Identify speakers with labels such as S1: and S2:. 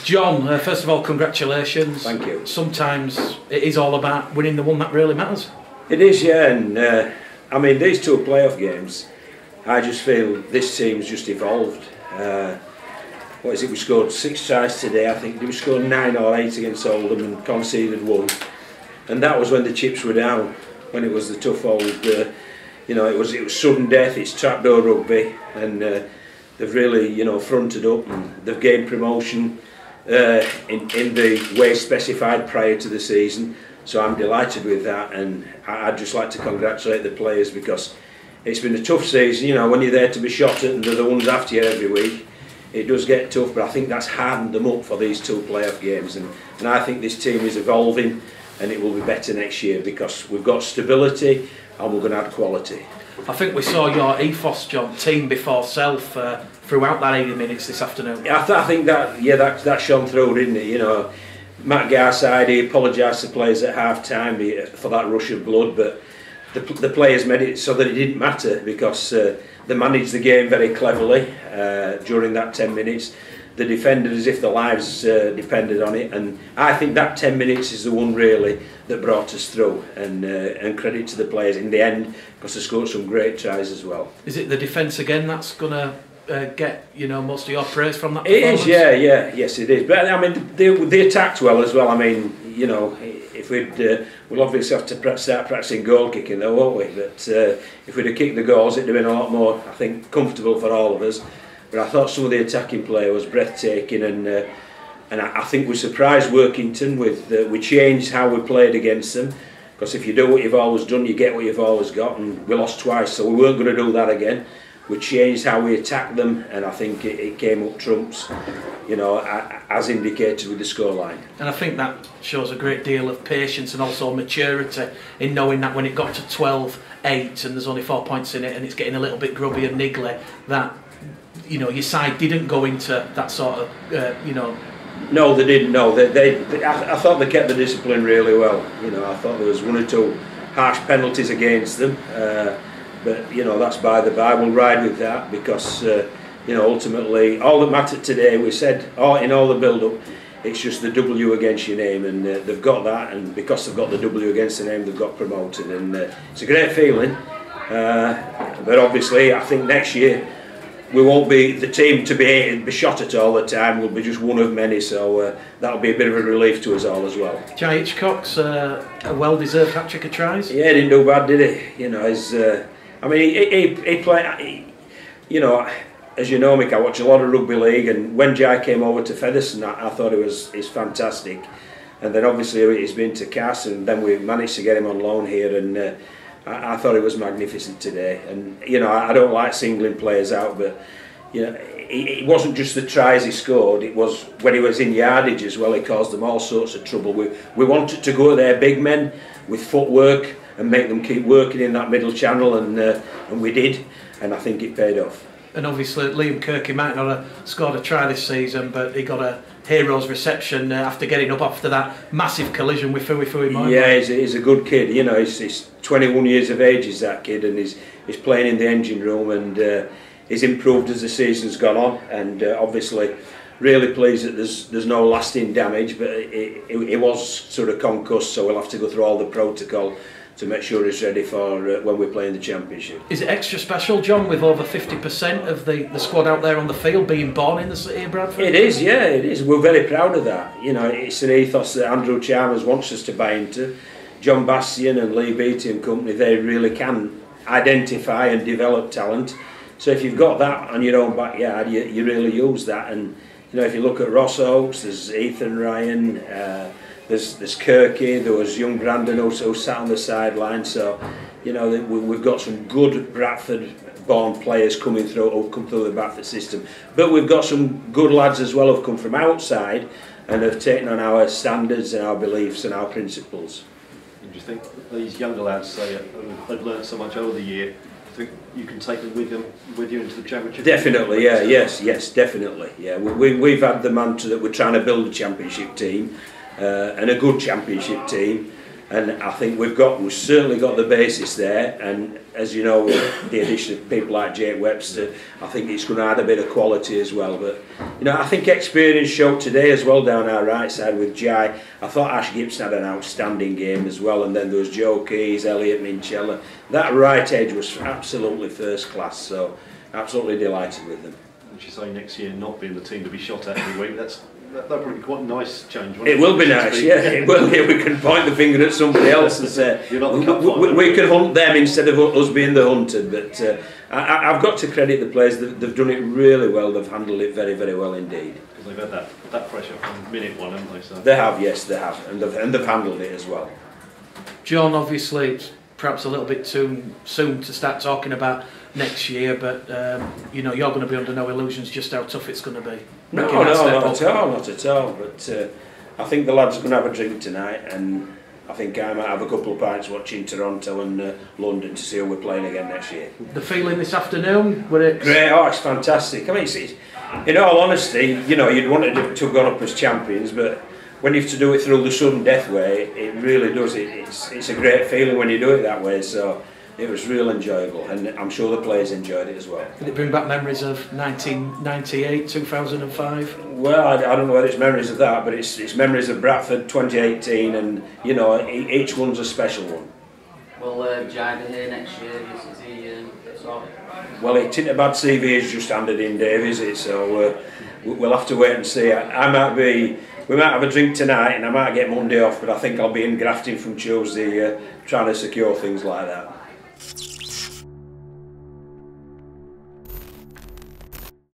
S1: John, first of all, congratulations.
S2: Thank you.
S1: Sometimes it is all about winning the one that really matters.
S2: It is, yeah, and I mean, these two playoff games, I just feel this team's just evolved. What is it, we scored 6 tries today, I think. We scored 9 or 8 against Oldham and conceded 1. And that was when the chips were down, when it was the tough old, you know, it was sudden death, it's trapdoor rugby, and they've really, you know, fronted up and they've gained promotion in the way specified prior to the season. So I'm delighted with that, and I'd just like to congratulate the players, because it's been a tough season. You know, when you're there to be shot at and they're the ones after you every week, it does get tough, but I think that's hardened them up for these 2 playoff games, and I think this team is evolving and it will be better next year because we've got stability and we're going to add quality.
S1: I think we saw your ethos, John, team before self, throughout that 80 minutes this afternoon.
S2: I think that, yeah, that shone through, didn't it? You know, Matt Garside, he apologised to players at half-time for that rush of blood, but the players made it so that it didn't matter, because they managed the game very cleverly during that 10 minutes. They defended as if their lives depended on it, and I think that 10 minutes is the one really that brought us through, and credit to the players in the end, because they scored some great tries as well. Is
S1: it the defence again that's going to get, you know, most of your praise from that
S2: performance? It is, yeah, yes it is. But I mean, they attacked well as well. I mean, you know, if we'll obviously have to start practicing goal kicking though, won't we? But if we'd have kicked the goals, it'd have been a lot more, I think, comfortable for all of us. But I thought some of the attacking play was breathtaking, and I think we surprised Workington with we changed how we played against them. Because if you do what you've always done, you get what you've always got, and we lost twice, so we weren't going to do that again. We changed how we attacked them, and I think it came up trumps, you know, as indicated with the scoreline.
S1: And I think that shows a great deal of patience and also maturity in knowing that when it got to 12-8 and there's only 4 points in it and it's getting a little bit grubby and niggly, that, you know, your side didn't go into that sort of, you know.
S2: No, they didn't. No, I thought they kept the discipline really well. You know, I thought there was 1 or 2 harsh penalties against them. But, you know, that's by the by. We'll ride with that, because, you know, ultimately, all that mattered today, we said, in all the build-up, it's just the W against your name, and they've got that, and because they've got the W against the name, they've got promoted, and it's a great feeling. But obviously, I think next year, we won't be the team to be shot at all the time. We'll be just one of many, so that'll be a bit of a relief to us all as well.
S1: Jai Hitchcock's a well-deserved hat-trick of tries.
S2: Yeah, he didn't do bad, did he? You know, I mean, he played. You know, as you know, Mick, I watch a lot of rugby league, and when Jai came over to Featherstone, I thought he's fantastic. And then obviously he's been to Cass, and then we managed to get him on loan here, and I thought he was magnificent today. And you know, I don't like singling players out, but you know, it wasn't just the tries he scored. It was when he was in yardage as well. He caused them all sorts of trouble. We wanted to go at their big men with footwork and make them keep working in that middle channel, and we did, and I think it paid off.
S1: And obviously Liam Kirk, he might not have scored a try this season, but he got a hero's reception after getting up after that massive collision with Fui Moy.
S2: Yeah, he's a good kid. You know, he's 21 years of age, is that kid, and he's playing in the engine room, and he's improved as the season's gone on, and obviously really pleased that there's no lasting damage, but he was sort of concussed, so we'll have to go through all the protocol to make sure he's ready for when we're playing the championship.
S1: Is it extra special, John, with over 50% of the squad out there on the field being born in the city of Bradford?
S2: It is, yeah, it is. We're very proud of that. You know, it's an ethos that Andrew Chalmers wants us to buy into. John Bastian and Lee Beattie and company, they really can identify and develop talent. So if you've got that on your own backyard, you really use that. And you know, if you look at Ross Oakes, there's Ethan Ryan, there's Kirky, there was young Brandon who sat on the sideline. So, you know, we've got some good Bradford-born players coming through, who've come through the Bradford system. But we've got some good lads as well who've come from outside and have taken on our standards and our beliefs and our principles.
S3: Do you think these younger lads, they've learned so much over the year? Do you think you can take them with you into the championship?
S2: Definitely, yeah, yes, definitely, yeah. We've had the mantra that we're trying to build a championship team. And a good championship team, and I think we've certainly got the basis there, and as you know, with the addition of people like Jake Webster, I think it's going to add a bit of quality as well. But you know, I think experience showed today as well down our right side with Jai. I thought Ash Gibson had an outstanding game as well, and then there was Joe Keys, Elliot Minchella. That right edge was absolutely first class, so absolutely delighted with them.
S3: As you say, next year not being the team to be shot at every week, that'll be quite a nice change.
S2: It will be nice, yeah. It will. Yeah, we can point the finger at somebody else and say we can hunt them instead of us being the hunted. But I've got to credit the players. They've done it really well. They've handled it very, very well indeed.
S3: Because they've had that pressure from minute one, haven't they? So.
S2: They have, yes, they have, and they've handled it as well.
S1: John, obviously, it's perhaps a little bit too soon to start talking about next year, but you know, you're going to be under no illusions just how tough it's going to be.
S2: No, not at all. But I think the lads are going to have a drink tonight, and I think I might have a couple of pints watching Toronto and London to see who we're playing again next year.
S1: The feeling this afternoon, were it?
S2: Great, oh, it's fantastic. I mean, in all honesty, you know, you'd want it to have gone up as champions, but when you have to do it through the sudden death way, it really does. It's a great feeling when you do it that way. So it was real enjoyable, and I'm sure the players enjoyed it as well.
S1: Did it bring back memories of 1998, 2005?
S2: Well, I don't know whether it's memories of that, but it's memories of Bradford 2018, and you know, each one's a special one.
S4: Will Jai be here next year? Is he sort of...
S2: Well, it ain't a bad CV he's just handed in, Dave, is it? So we'll have to wait and see. We might have a drink tonight, and I might get Monday off, but I think I'll be in Grafting from Tuesday, trying to secure things like that.